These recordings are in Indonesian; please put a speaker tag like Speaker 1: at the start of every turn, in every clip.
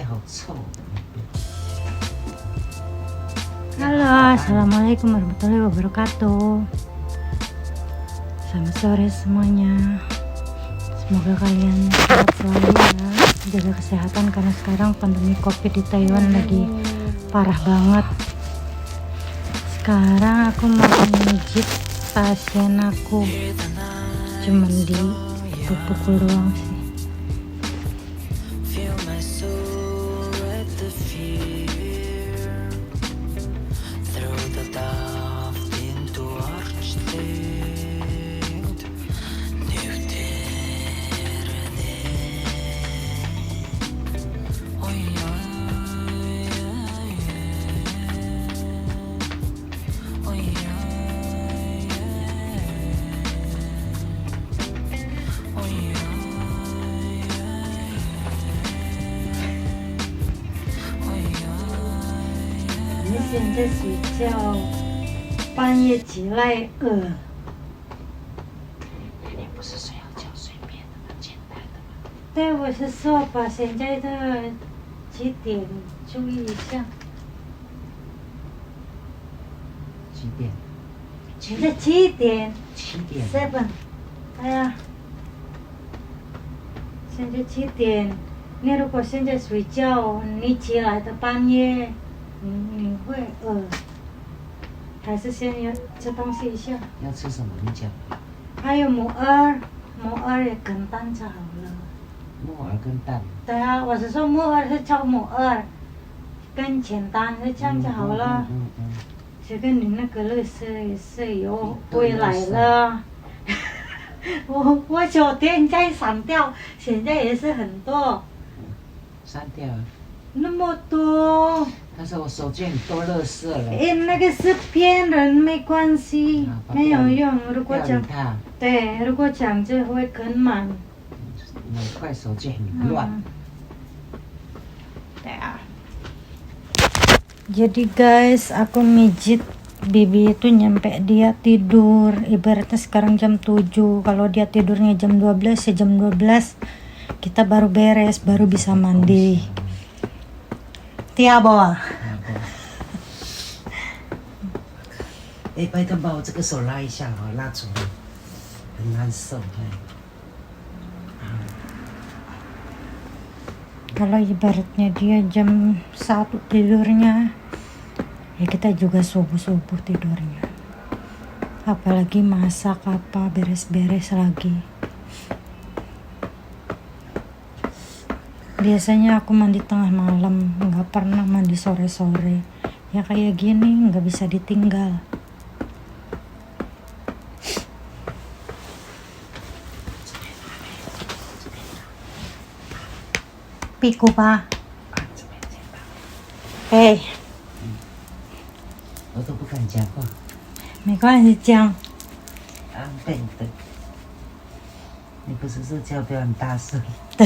Speaker 1: 好臭。
Speaker 2: Halo, assalamualaikum warahmatullahi wabarakatuh. Selamat sore semuanya. Semoga kalian sehat selalu ya, jaga kesehatan karena sekarang pandemi COVID di Taiwan lagi parah banget. Sekarang aku mau menjit pasien aku, cuman dipukul doang sih.你现在睡觉，半夜起来饿。
Speaker 1: 你不是睡好觉随便的吗？简单的吗？
Speaker 2: 对，我是说把现在的几点注意一下。
Speaker 1: 几点？
Speaker 2: 现在7点
Speaker 1: 7点。
Speaker 2: 7，哎呀，现在7点。你如果现在睡觉，你起来的半夜，你会饿，还是先要吃东西一下？
Speaker 1: 要吃什么？你讲。
Speaker 2: 还有木耳，木耳也跟蛋炒了。
Speaker 1: 木耳跟蛋。
Speaker 2: 对啊，我是说木耳是炒木耳，跟简单是这样就好了。就跟你那个乐事也是有回来了。我昨天在删掉，现在也是很多。
Speaker 1: 删掉了。
Speaker 2: 那么多。
Speaker 1: 但是我手机很多垃圾了。
Speaker 2: 那个是骗人，没关系，没有用。如果讲，对，如果讲就会更满。
Speaker 1: 我快手机很乱。
Speaker 2: 对啊。Jadi guys, aku mijit Bibi itu nyampe dia tidur. Ibaratnya sekarang jam 7. Kalau dia tidurnya jam 12 ya jam 12 kita baru beres, baru bisa mandi. Tiap bawa.
Speaker 1: 拜托把我这个手拉一下好，拉出来，很难受。
Speaker 2: Kalau ibaratnya dia jam 1 tidurnya, ya kita juga subuh-subuh tidurnya. Apalagi masak apa, beres-beres lagi. Biasanya aku mandi tengah malam, nggak pernah mandi sore-sore. Ya kayak gini nggak bisa ditinggal. Piku pa. Hey.
Speaker 1: 我都不敢讲话。
Speaker 2: 没关系，讲。
Speaker 1: 对对。你不是说叫不要很大声？
Speaker 2: 对。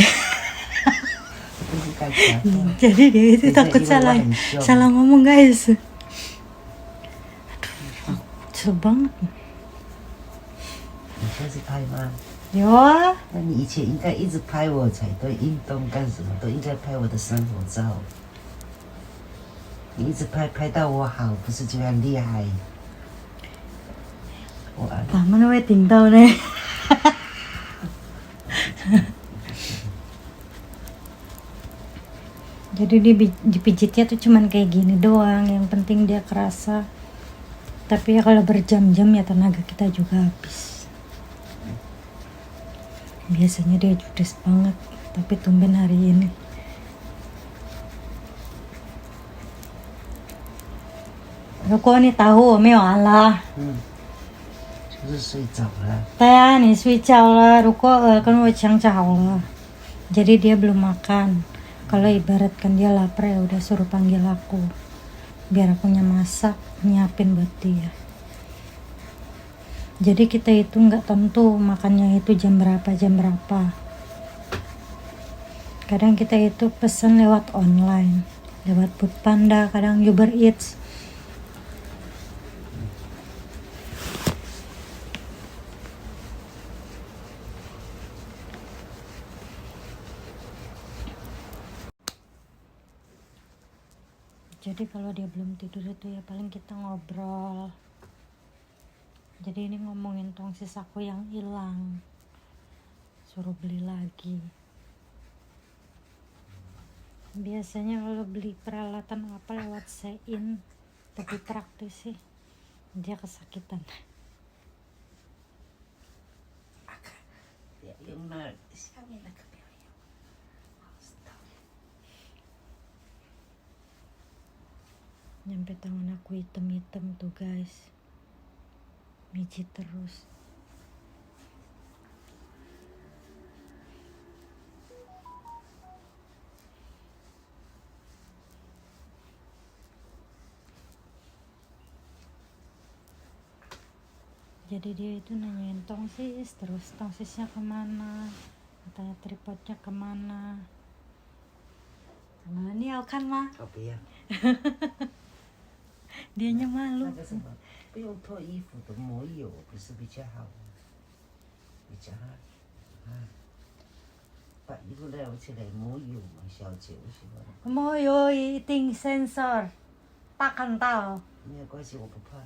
Speaker 1: Jadi
Speaker 2: dia itu takut salah ngomong guys. Aduh, susah banget.
Speaker 1: 你现在是拍吗？
Speaker 2: 有啊。
Speaker 1: 那你以前应该一直拍我才对，运动干什么都应该拍我的生活照。你一直拍到我好，不是就很厉害？我。
Speaker 2: 他们会听到呢。Jadi dipijitnya tuh cuman kayak gini doang, yang penting dia kerasa. Tapi ya kalau berjam-jam ya tenaga kita juga habis. Biasanya dia judes banget, tapi tumben hari ini.如果你打呼我没有啦。
Speaker 1: 就是睡着了。
Speaker 2: 对啊，你睡觉了。如果kan我想就好了。Jadi dia belum makan. Kalau ibaratkan dia lapar ya udah suruh panggil aku biar akunya masak, nyiapin buat dia. Jadi kita itu nggak tentu makannya itu jam berapa. Kadang kita itu pesan lewat online, lewat Foodpanda, kadang Uber Eats. Jadi kalau dia belum tidur itu ya paling kita ngobrol. Jadi ini ngomongin tongsis aku yang hilang, suruh beli lagi. Biasanya kalau beli peralatan apa lewat Shein lebih praktis sih. Dia kesakitan.
Speaker 1: Ya, yung na, siya may nagkapiyaw.
Speaker 2: Nyampe tangan aku hitam-hitam tuh guys, mijit terus. Jadi dia itu nanyain tongsis terus, tongsisnya kemana, katanya tripodnya kemana. Nah, ini kan mah
Speaker 1: Oke ya.
Speaker 2: dianya malu.
Speaker 1: 那个什么，不用脱衣服的抹油不是比较好吗？比较好啊。把衣服撩起来抹油嘛，小姐我喜欢。
Speaker 2: Mau yo eating sensor, takkan tahu.
Speaker 1: 没有关系，我不怕。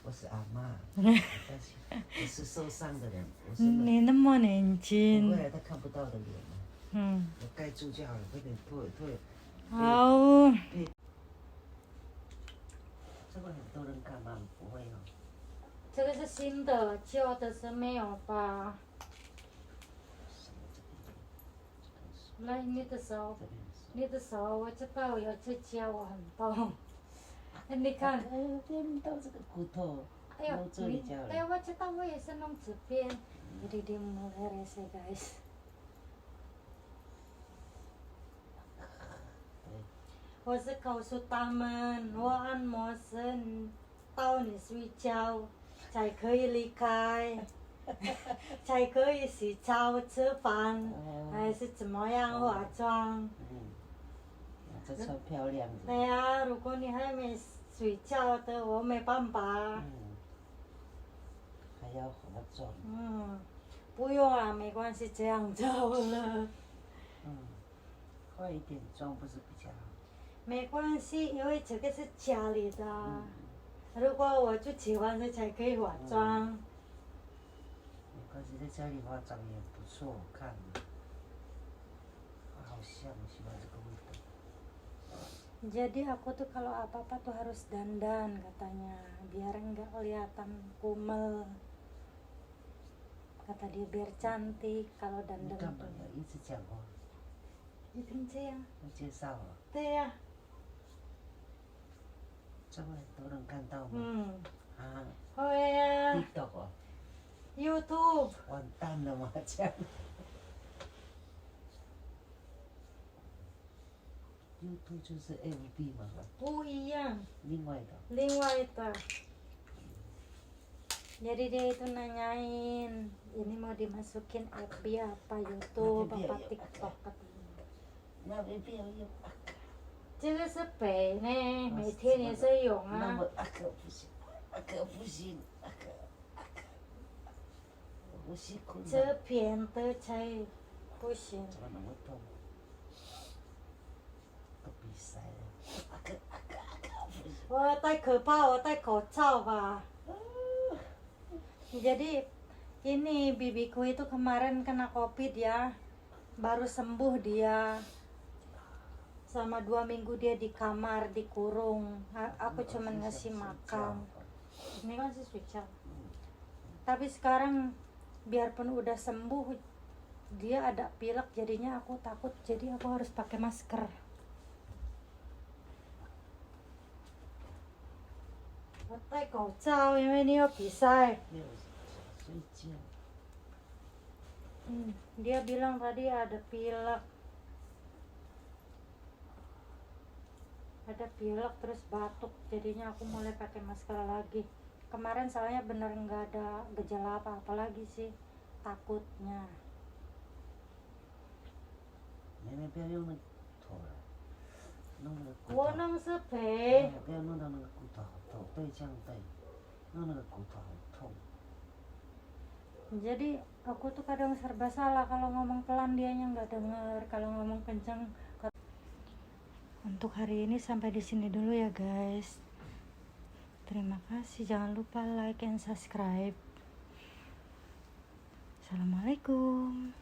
Speaker 1: 我是阿妈，没关系。我是受伤的人，我是那
Speaker 2: Ni nemo
Speaker 1: 不
Speaker 2: nencin.
Speaker 1: 会，他看不到的脸嘛。我盖住就好了，快点退。
Speaker 2: Au.
Speaker 1: 这个很多人干嘛不会哦？
Speaker 2: 这个是新的，旧的是没有吧？
Speaker 1: 什么这边？这个是
Speaker 2: 来，你的手，
Speaker 1: 这边是。
Speaker 2: 你的手，我知道我要去教我很痛。你看，
Speaker 1: 掂到这个骨头，
Speaker 2: 哎呦，
Speaker 1: 摸这里就好
Speaker 2: 哎，
Speaker 1: 了。
Speaker 2: 我知道我也是弄这边。Jadi dia mulai rese guys. 我是告诉他们，我按摩声到你睡觉才可以离开，才可以洗澡、吃饭，还是怎么样化妆。
Speaker 1: 这超漂亮的。
Speaker 2: 对呀，如果你还没睡觉的，我没办法。
Speaker 1: 还要化妆。
Speaker 2: 不用啦，没关系，这样就好了。
Speaker 1: 化一点妆不是比较好？
Speaker 2: 没关系，因为这个是家里的。如果我就喜欢的才可以化妆。
Speaker 1: 没关系，在家里化妆也不错看的。好香，我喜欢这个味道。
Speaker 2: Jadi aku tuh kalau apa-apa tuh harus dandan katanya, biar enggak kelihatan kumel. Kata dia biar cantik kalau
Speaker 1: 你
Speaker 2: dandan
Speaker 1: 干嘛
Speaker 2: tuh.
Speaker 1: 要一直讲话？
Speaker 2: 你听这样？
Speaker 1: 要介绍啊？
Speaker 2: 对呀。
Speaker 1: 这会很多人看到吗？啊
Speaker 2: 会呀。
Speaker 1: ？TikTok 哦
Speaker 2: YouTube。
Speaker 1: 完蛋了吗？这样。YouTube 就是 FB 嘛？
Speaker 2: 不一样。
Speaker 1: 另外的。
Speaker 2: 另外的。Jadi dia itu nanyain, ini mau dimasukin FB apa YouTube apa TikTok katanya.
Speaker 1: 那没必要用。
Speaker 2: 这个是北呢，每天也是用啊。
Speaker 1: 那么可不行，可不行，我辛苦了。
Speaker 2: 这边的才不行。
Speaker 1: 怎么那么痛？都比赛了，不行。
Speaker 2: 我戴可怕，我戴口罩吧。Jadi ini bibiku itu kemarin kena COVID ya, baru sembuh dia. Selama 2 minggu dia di kamar dikurung. Aku cuma ngasih makan. Ini kan sih switch. Tapi sekarang biarpun udah sembuh, dia ada pilek jadinya aku takut. Jadi aku harus pakai masker. Tôi戴口罩，因为你有比赛。
Speaker 1: 没有睡觉。
Speaker 2: Dia bilang tadi ada pilek. Ada pilek terus batuk, jadinya aku mulai pakai masker lagi. Kemarin soalnya bener nggak ada gejala apa-apa lagi sih, takutnya.
Speaker 1: Nenek不要用那个头了，弄那个骨头。
Speaker 2: 我弄是陪。
Speaker 1: 不要弄到那个骨头好痛，对，这样对，弄那个骨头好痛。
Speaker 2: Jadi aku tuh kadang serba salah, kalau ngomong pelan dianya nggak denger, kalau ngomong kenceng. Untuk hari ini sampai di sini dulu ya guys. Terima kasih, jangan lupa like and subscribe. Assalamualaikum.